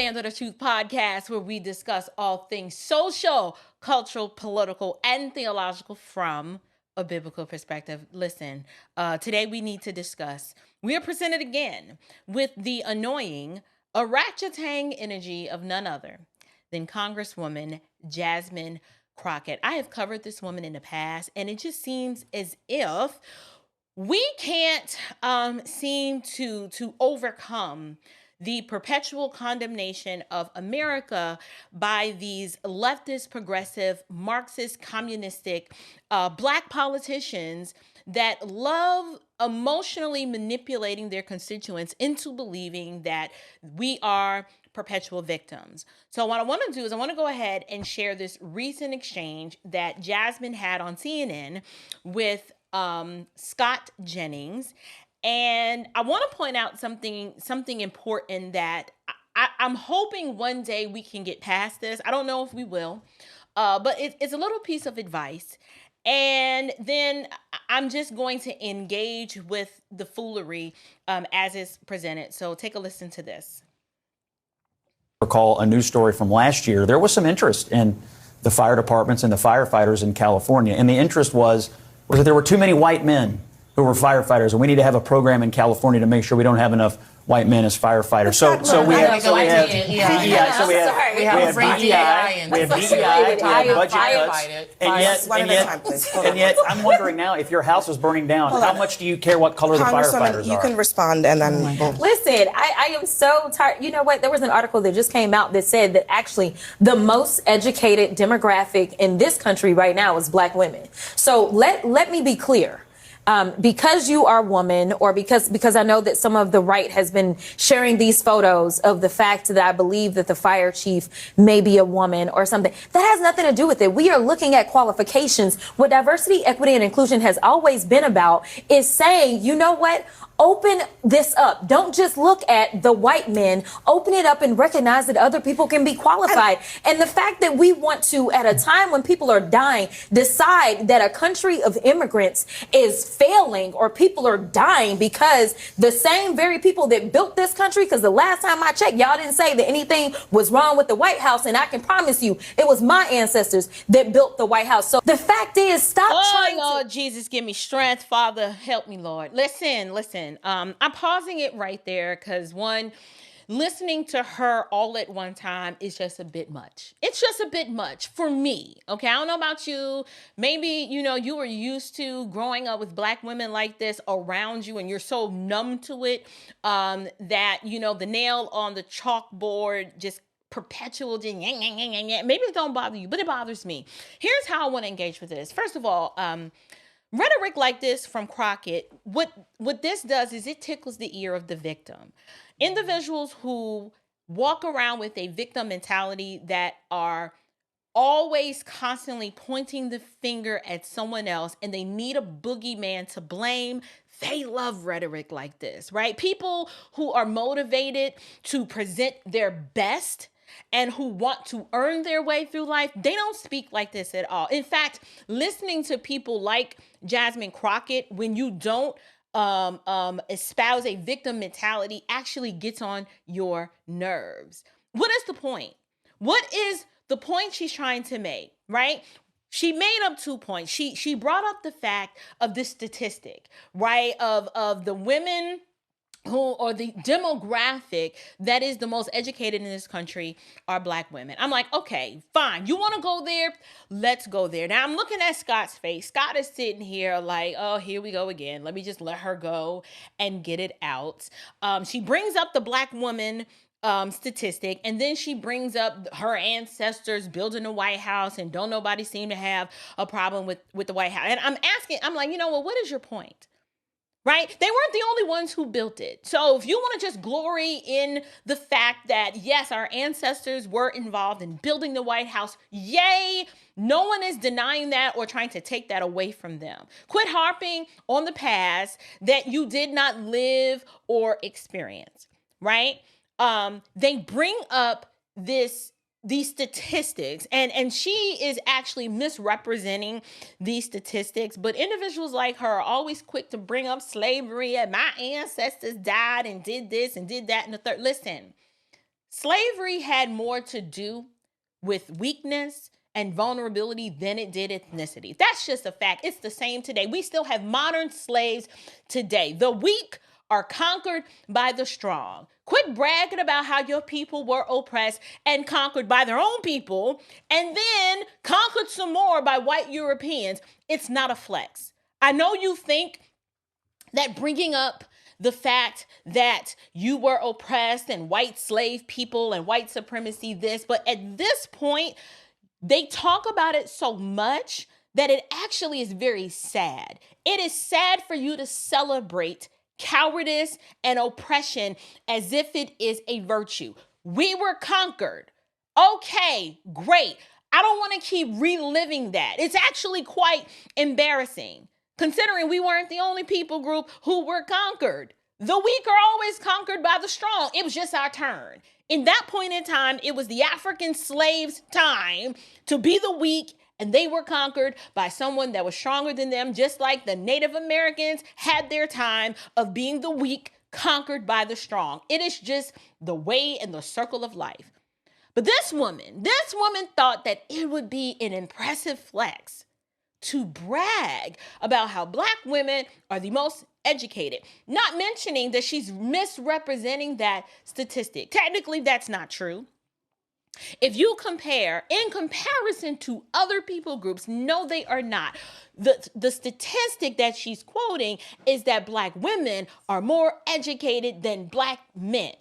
Standard of Truth podcast, where we discuss all things social, cultural, political, and theological from a biblical perspective. Listen, today we need to discuss. We are presented again with the annoying, orangutan energy of none other than Congresswoman Jasmine Crockett. I have covered this woman in the past, and it just seems as if we can't seem to overcome the perpetual condemnation of America by these leftist, progressive, Marxist, communistic, Black politicians that love emotionally manipulating their constituents into believing that we are perpetual victims. So what I want to do is I want to go ahead and share this recent exchange that Jasmine had on CNN with Scott Jennings. And I want to point out something important that I'm hoping one day we can get past this. I don't know if we will, but it's a little piece of advice. And then I'm just going to engage with the foolery as it's presented. So take a listen to this. Recall a news story from last year. There was some interest in the fire departments and the firefighters in California. And the interest was that there were too many white men who were firefighters, and we need to have a program in California to make sure we don't have enough white men as firefighters. So we have DEI, we have budget cuts, and yet I'm wondering now, if your house is burning down, how much do you care what color the firefighters are? You can respond and then listen. I am so tired. You know what? There was an article that just came out that said that actually the most educated demographic in this country right now is Black women. So let me be clear. Because you are a woman, or because I know that some of the right has been sharing these photos of the fact that I believe that the fire chief may be a woman or something, that has nothing to do with it. We are looking at qualifications. What diversity, equity, and inclusion has always been about is saying, you know what? Open this up. Don't just look at the white men. Open it up and recognize that other people can be qualified. And the fact that we want to, at a time when people are dying, decide that a country of immigrants is failing or people are dying because the same very people that built this country, because the last time I checked, y'all didn't say that anything was wrong with the White House. And I can promise you, it was my ancestors that built the White House. So the fact is, stop trying Lord Jesus, give me strength. Father, help me, Lord. Listen. I'm pausing it right there because listening to her all at one time is just a bit much. It's just a bit much for me. Okay. I don't know about you. Maybe, you were used to growing up with Black women like this around you and you're so numb to it, that, the nail on the chalkboard just perpetual maybe it don't bother you, but it bothers me. Here's how I want to engage with this. First of all, rhetoric like this from Crockett, what this does is it tickles the ear of the victim. Individuals who walk around with a victim mentality that are always constantly pointing the finger at someone else and they need a boogeyman to blame. They love rhetoric like this, right? People who are motivated to present their best and who want to earn their way through life, they don't speak like this at all. In fact, listening to people like Jasmine Crockett, when you don't espouse a victim mentality, actually gets on your nerves. What is the point? What is the point she's trying to make, right? She made up 2 points. She brought up the fact of this statistic, right, of the women or the demographic that is the most educated in this country are Black women. I'm like, okay, fine. You want to go there? Let's go there. Now I'm looking at Scott's face. Scott is sitting here like, oh, here we go again. Let me just let her go and get it out. She brings up the Black woman statistic, and then she brings up her ancestors building the White House and don't nobody seem to have a problem with the White House. And I'm like, what is your point? Right? They weren't the only ones who built it. So if you want to just glory in the fact that, yes, our ancestors were involved in building the White House, yay, no one is denying that or trying to take that away from them. Quit harping on the past that you did not live or experience, right? They bring up these statistics, and she is actually misrepresenting these statistics, but individuals like her are always quick to bring up slavery and my ancestors died and did this and did that and the third. Listen, Slavery had more to do with weakness and vulnerability than it did ethnicity. That's just a fact. It's the same today. We still have modern slaves today. The weak are conquered by the strong. Quit bragging about how your people were oppressed and conquered by their own people and then conquered some more by white Europeans. It's not a flex. I know you think that bringing up the fact that you were oppressed and white slave people and white supremacy this, but at this point, they talk about it so much that it actually is very sad. It is sad for you to celebrate cowardice and oppression as if it is a virtue. We were conquered. Okay, great. I don't want to keep reliving that. It's actually quite embarrassing, considering we weren't the only people group who were conquered. The weak are always conquered by the strong. It was just our turn. In that point in time, it was the African slaves' time to be the weak, and they were conquered by someone that was stronger than them, just like the Native Americans had their time of being the weak, conquered by the strong. It is just the way and the circle of life. But this woman thought that it would be an impressive flex to brag about how Black women are the most educated, not mentioning that she's misrepresenting that statistic. Technically, that's not true. If you compare, in comparison to other people groups, no, they are not. The statistic that she's quoting is that Black women are more educated than Black men.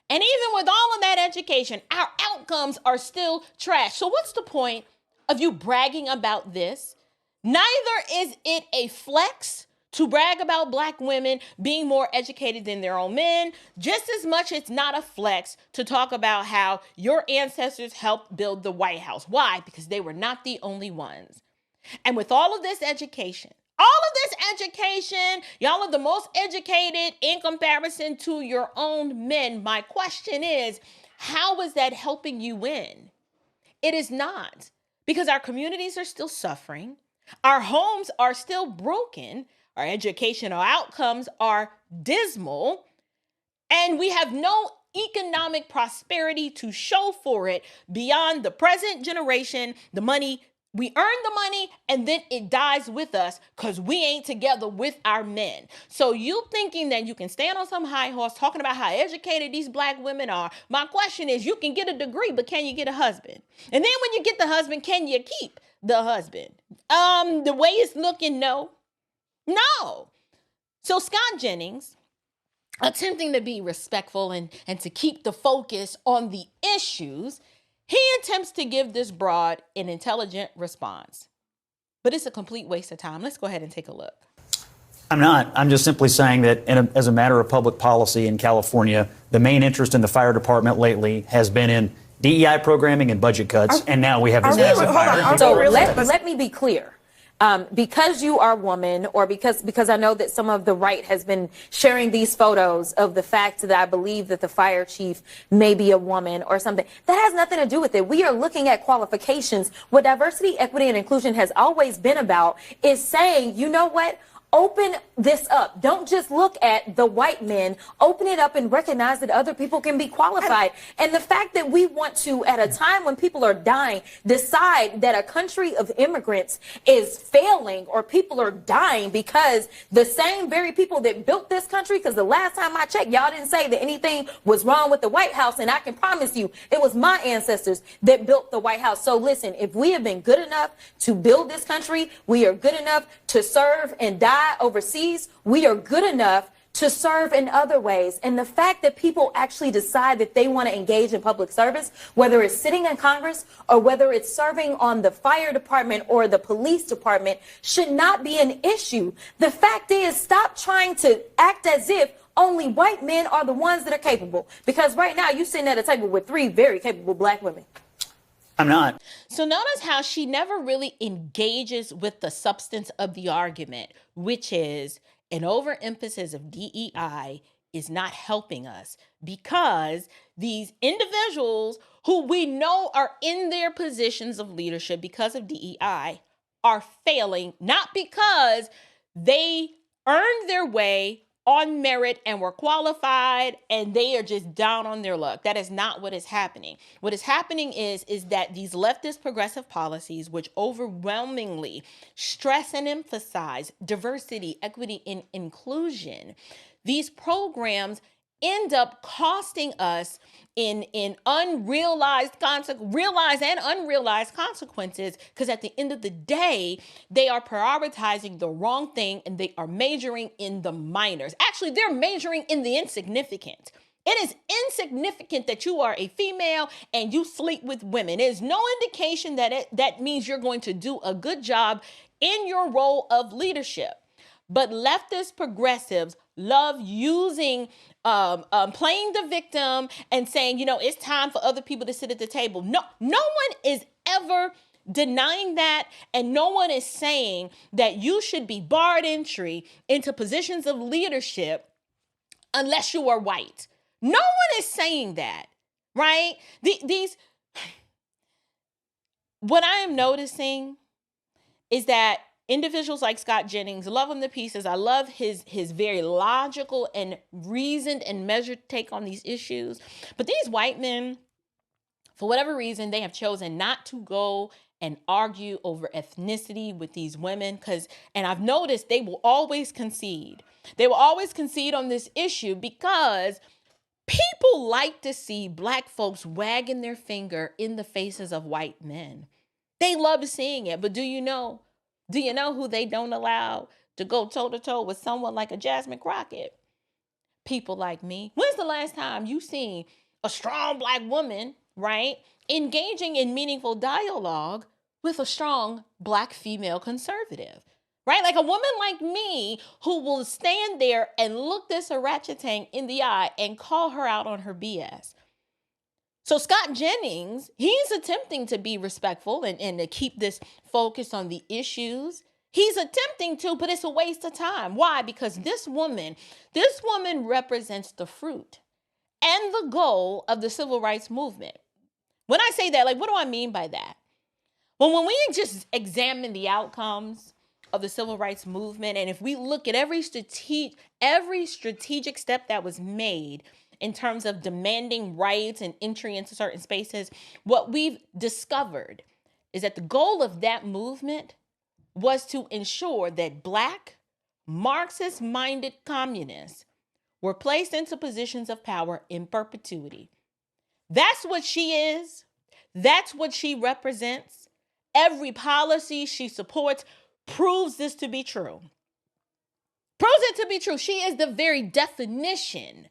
And even with all of that education, our outcomes are still trash. So what's the point of you bragging about this? Neither is it a flex to brag about Black women being more educated than their own men, just as much it's not a flex to talk about how your ancestors helped build the White House. Why? Because they were not the only ones. And with all of this education, y'all are the most educated in comparison to your own men. My question is, how is that helping you win? It is not, because our communities are still suffering. Our homes are still broken. Our educational outcomes are dismal. And we have no economic prosperity to show for it beyond the present generation, the money. We earn the money and then it dies with us because we ain't together with our men. So you thinking that you can stand on some high horse talking about how educated these Black women are. My question is, you can get a degree, but can you get a husband? And then when you get the husband, can you keep the husband? The way it's looking, no. So Scott Jennings, attempting to be respectful and to keep the focus on the issues, he attempts to give this broad an intelligent response. But it's a complete waste of time. Let's go ahead and take a look. I'm not. I'm just simply saying that as a matter of public policy in California, the main interest in the fire department lately has been in DEI programming and budget cuts, and now we have this massive fire. So let me be clear. Because you are a woman, or because I know that some of the right has been sharing these photos of the fact that I believe that the fire chief may be a woman or something, that has nothing to do with it. We are looking at qualifications. What diversity, equity, and inclusion has always been about is saying, you know what? Open this up. Don't just look at the white men. Open it up and recognize that other people can be qualified. And the fact that we want to, at a time when people are dying, decide that a country of immigrants is failing or people are dying because the same very people that built this country, because the last time I checked, y'all didn't say that anything was wrong with the White House. And I can promise you it was my ancestors that built the White House. So listen, if we have been good enough to build this country, we are good enough to serve and die overseas, we are good enough to serve in other ways. And the fact that people actually decide that they want to engage in public service, whether it's sitting in Congress or whether it's serving on the fire department or the police department, should not be an issue. The fact is, stop trying to act as if only white men are the ones that are capable. Because right now you're sitting at a table with 3 very capable Black women. I'm not. So notice how she never really engages with the substance of the argument, which is an overemphasis of DEI is not helping us because these individuals who we know are in their positions of leadership because of DEI are failing, not because they earned their way on merit and were qualified, and they are just down on their luck. That is not what is happening. What is happening is that these leftist progressive policies, which overwhelmingly stress and emphasize diversity, equity, and inclusion, these programs end up costing us in realized and unrealized consequences, because at the end of the day, they are prioritizing the wrong thing and they are majoring in the minors. Actually, they're majoring in the insignificant. It is insignificant that you are a female and you sleep with women. It is no indication that that means you're going to do a good job in your role of leadership. But leftist progressives love using, playing the victim and saying, it's time for other people to sit at the table. No one is ever denying that, and no one is saying that you should be barred entry into positions of leadership unless you are white. No one is saying that, right? What I am noticing is that individuals like Scott Jennings, love him to pieces. I love his very logical and reasoned and measured take on these issues. But these white men, for whatever reason, they have chosen not to go and argue over ethnicity with these women, and I've noticed they will always concede. They will always concede on this issue because people like to see Black folks wagging their finger in the faces of white men. They love seeing it. But do you know who they don't allow to go toe-to-toe with someone like a Jasmine Crockett? People like me. When's the last time you seen a strong Black woman, right, engaging in meaningful dialogue with a strong Black female conservative, right? Like a woman like me who will stand there and look this orangutan in the eye and call her out on her BS. So Scott Jennings, he's attempting to be respectful and to keep this focused on the issues. He's attempting to, but it's a waste of time. Why? Because this woman represents the fruit and the goal of the civil rights movement. When I say that, what do I mean by that? Well, when we just examine the outcomes of the civil rights movement, and if we look at every strategic step that was made in terms of demanding rights and entry into certain spaces, what we've discovered is that the goal of that movement was to ensure that Black, Marxist-minded communists were placed into positions of power in perpetuity. That's what she is. That's what she represents. Every policy she supports proves this to be true. Proves it to be true. She is the very definition.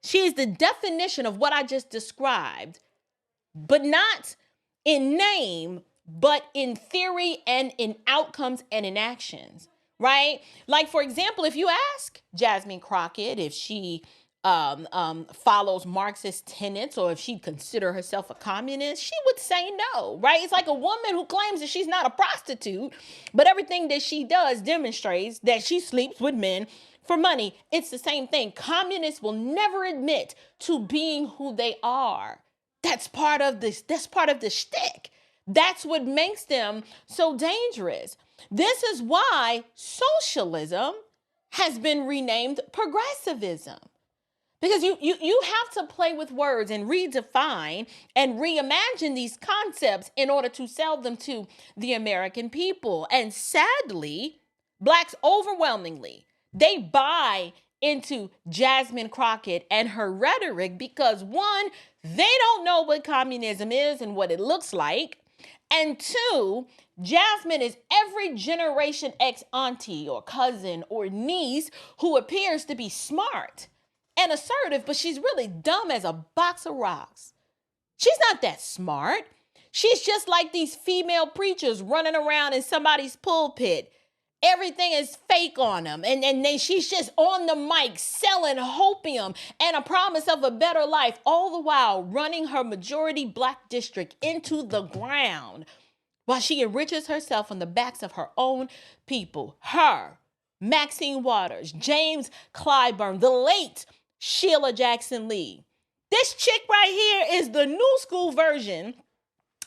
She is the definition of what I just described, but not in name, but in theory and in outcomes and in actions, right? Like, for example, if you ask Jasmine Crockett if she follows Marxist tenets or if she'd consider herself a communist, she would say no, right? It's like a woman who claims that she's not a prostitute, but everything that she does demonstrates that she sleeps with men for money. It's the same thing. Communists will never admit to being who they are. That's part of the shtick. That's what makes them so dangerous. This is why socialism has been renamed progressivism. Because you have to play with words and redefine and reimagine these concepts in order to sell them to the American people. And sadly, Blacks overwhelmingly, they buy into Jasmine Crockett and her rhetoric because, one, they don't know what communism is and what it looks like. And two, Jasmine is every Generation X auntie or cousin or niece who appears to be smart and assertive, but she's really dumb as a box of rocks. She's not that smart. She's just like these female preachers running around in somebody's pulpit. Everything is fake on them. And then she's just on the mic selling hopium and a promise of a better life, all the while running her majority Black district into the ground while she enriches herself on the backs of her own people. Her, Maxine Waters, James Clyburn, the late Sheila Jackson Lee. This chick right here is the new school version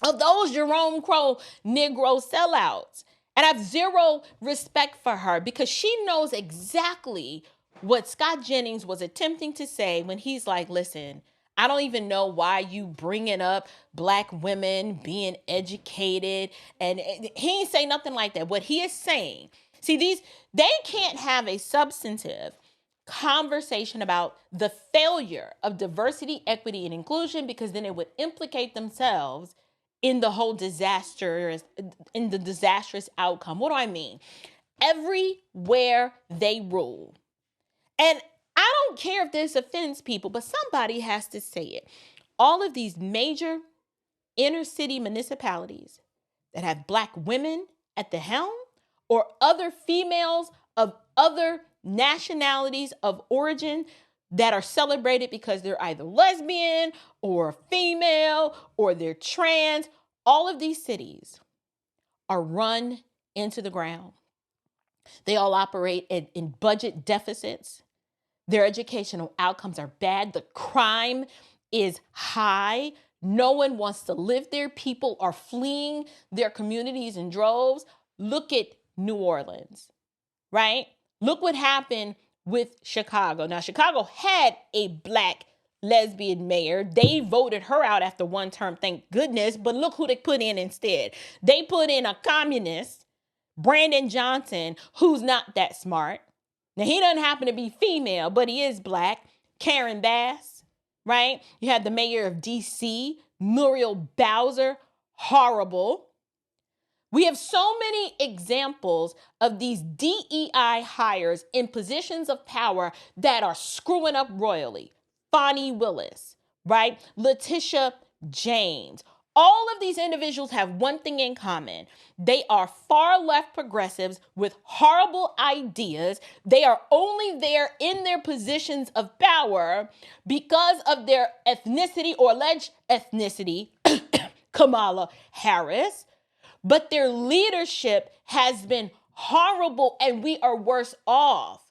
of those Jerome Crow Negro sellouts. And I have zero respect for her because she knows exactly what Scott Jennings was attempting to say when he's like, listen, I don't even know why you bringing up black women being educated. And he ain't say nothing like that. What he is saying, see, they can't have a substantive conversation about the failure of diversity, equity, and inclusion, because then it would implicate themselves in the whole disastrous outcome. What do I mean? Everywhere they rule. And I don't care if this offends people, but somebody has to say it. All of these major inner city municipalities that have black women at the helm, or other females of other nationalities of origin that are celebrated because they're either lesbian or female or they're trans, all of these cities are run into the ground. They all operate in budget deficits. Their educational outcomes are bad. The crime is high. No one wants to live there. People are fleeing their communities in droves. Look at New Orleans, right? Look what happened with Chicago. Now, Chicago had a black lesbian mayor. They voted her out after one term, thank goodness. But look who they put in instead. They put in a communist, Brandon Johnson, who's not that smart. Now, he doesn't happen to be female, but he is black. Karen Bass, right? You have the mayor of D.C., Muriel Bowser, horrible. We have so many examples of these DEI hires in positions of power that are screwing up royally. Fonnie Willis, right? Letitia James. All of these individuals have one thing in common. They are far left progressives with horrible ideas. They are only there in their positions of power because of their ethnicity or alleged ethnicity, Kamala Harris. But their leadership has been horrible and we are worse off.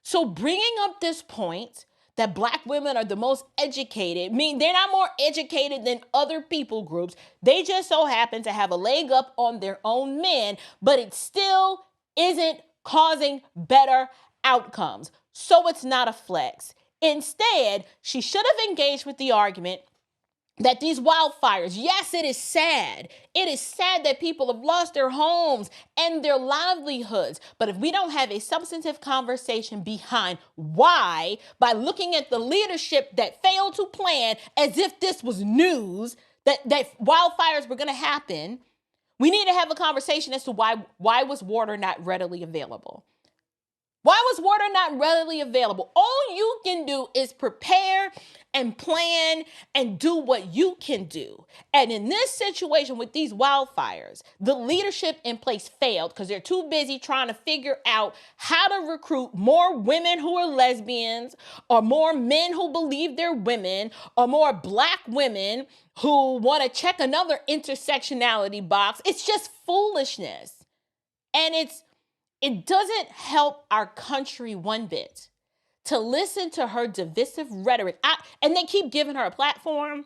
So bringing up this point that black women are the most educated, they're not more educated than other people groups. They just so happen to have a leg up on their own men, but it still isn't causing better outcomes. So it's not a flex. Instead, she should have engaged with the argument that these wildfires, yes, it is sad. It is sad that people have lost their homes and their livelihoods. But if we don't have a substantive conversation behind why, by looking at the leadership that failed to plan as if this was news, that wildfires were going to happen, we need to have a conversation as to why was water not readily available. Why was water not readily available? All you can do is prepare and plan and do what you can do. And in this situation with these wildfires, the leadership in place failed because they're too busy trying to figure out how to recruit more women who are lesbians, or more men who believe they're women, or more black women who want to check another intersectionality box. It's just foolishness. And it doesn't help our country one bit to listen to her divisive rhetoric. And they keep giving her a platform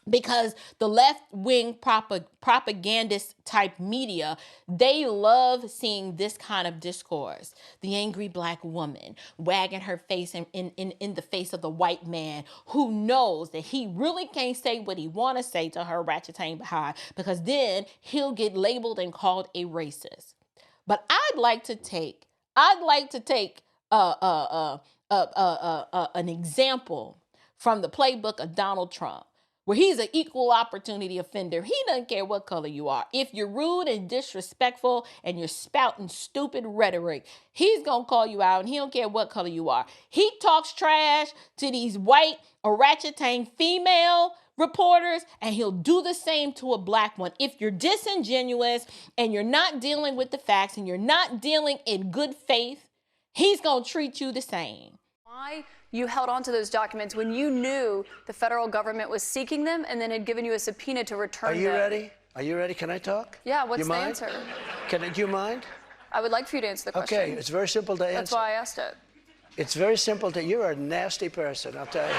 because the left-wing propagandist type media, they love seeing this kind of discourse. The angry black woman wagging her face in the face of the white man who knows that he really can't say what he want to say to her ratcheting behind, because then he'll get labeled and called a racist. But I'd like to take an example from the playbook of Donald Trump, where he's an equal opportunity offender. He doesn't care what color you are. If you're rude and disrespectful and you're spouting stupid rhetoric, he's going to call you out, and he don't care what color you are. He talks trash to these white orangutan female reporters, and he'll do the same to a black one. If you're disingenuous and you're not dealing with the facts and you're not dealing in good faith, he's going to treat you the same. Why you held on to those documents when you knew the federal government was seeking them and then had given you a subpoena to return them? Are you ready? Are you ready? Can I talk? Yeah, what's the answer? Do you mind? I would like for you to answer the question. Okay, it's very simple to answer. That's why I asked it. It's very simple you're a nasty person, I'll tell you.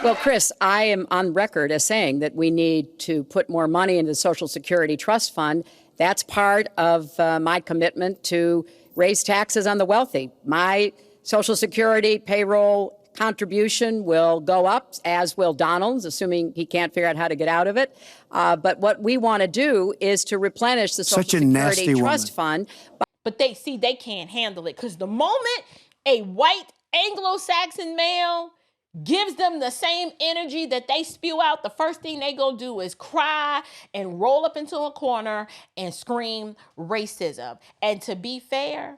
Well, Chris, I am on record as saying that we need to put more money into the Social Security Trust Fund. That's part of my commitment to raise taxes on the wealthy. My Social Security payroll contribution will go up, as will Donald's, assuming he can't figure out how to get out of it. But what we want to do is to replenish the Social Security Trust Fund. But they can't handle it, because the moment a white Anglo-Saxon male gives them the same energy that they spew out, the first thing they go do is cry and roll up into a corner and scream racism. And to be fair,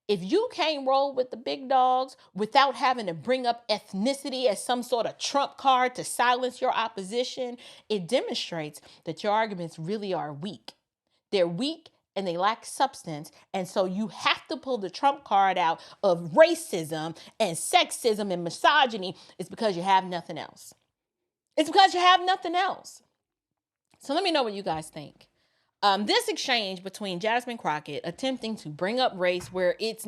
if you can't roll with the big dogs without having to bring up ethnicity as some sort of trump card to silence your opposition, it demonstrates that your arguments really are weak. They're weak and they lack substance. And so you have to pull the trump card out of racism and sexism and misogyny. It's because you have nothing else. It's because you have nothing else. So let me know what you guys think. This exchange between Jasmine Crockett attempting to bring up race where it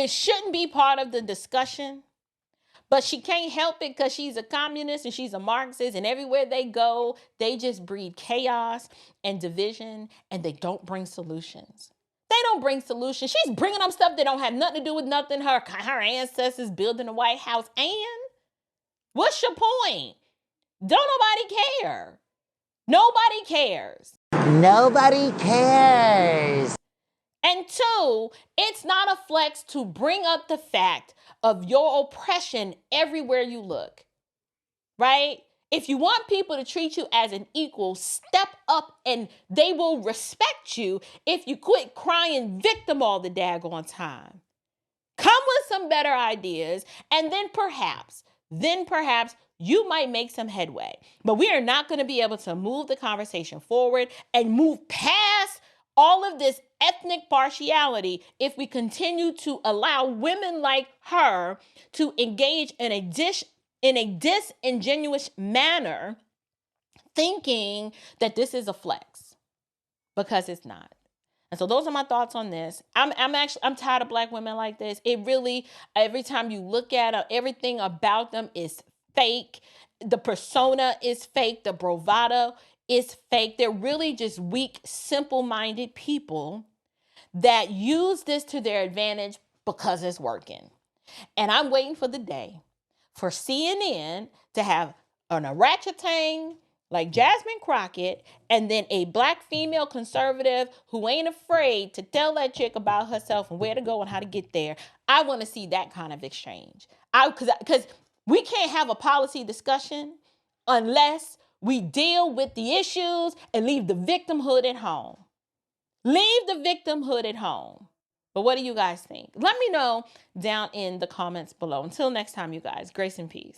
shouldn't be part of the discussion, but she can't help it because she's a communist and she's a Marxist, and everywhere they go, they just breed chaos and division, and they don't bring solutions. They don't bring solutions. She's bringing up stuff that don't have nothing to do with nothing. Her ancestors building the White House. And what's your point? Don't nobody care. Nobody cares. Nobody cares. And two, it's not a flex to bring up the fact of your oppression everywhere you look, right? If you want people to treat you as an equal, step up and they will respect you if you quit crying victim all the daggone time. Come with some better ideas, and then perhaps you might make some headway. But we are not going to be able to move the conversation forward and move past all of this ethnic partiality if we continue to allow women like her to engage in a disingenuous manner, thinking that this is a flex, because it's not. And so those are my thoughts on this. I'm tired of black women like this. It really, every time you look at them, everything about them is fake. The persona is fake. The bravado is fake. They're really just weak, simple-minded people that use this to their advantage because it's working. And I'm waiting for the day for CNN to have an orangutan like Jasmine Crockett and then a black female conservative who ain't afraid to tell that chick about herself and where to go and how to get there. I want to see that kind of exchange. Because we can't have a policy discussion unless we deal with the issues and leave the victimhood at home. Leave the victimhood at home. But what do you guys think? Let me know down in the comments below. Until next time, you guys, grace and peace.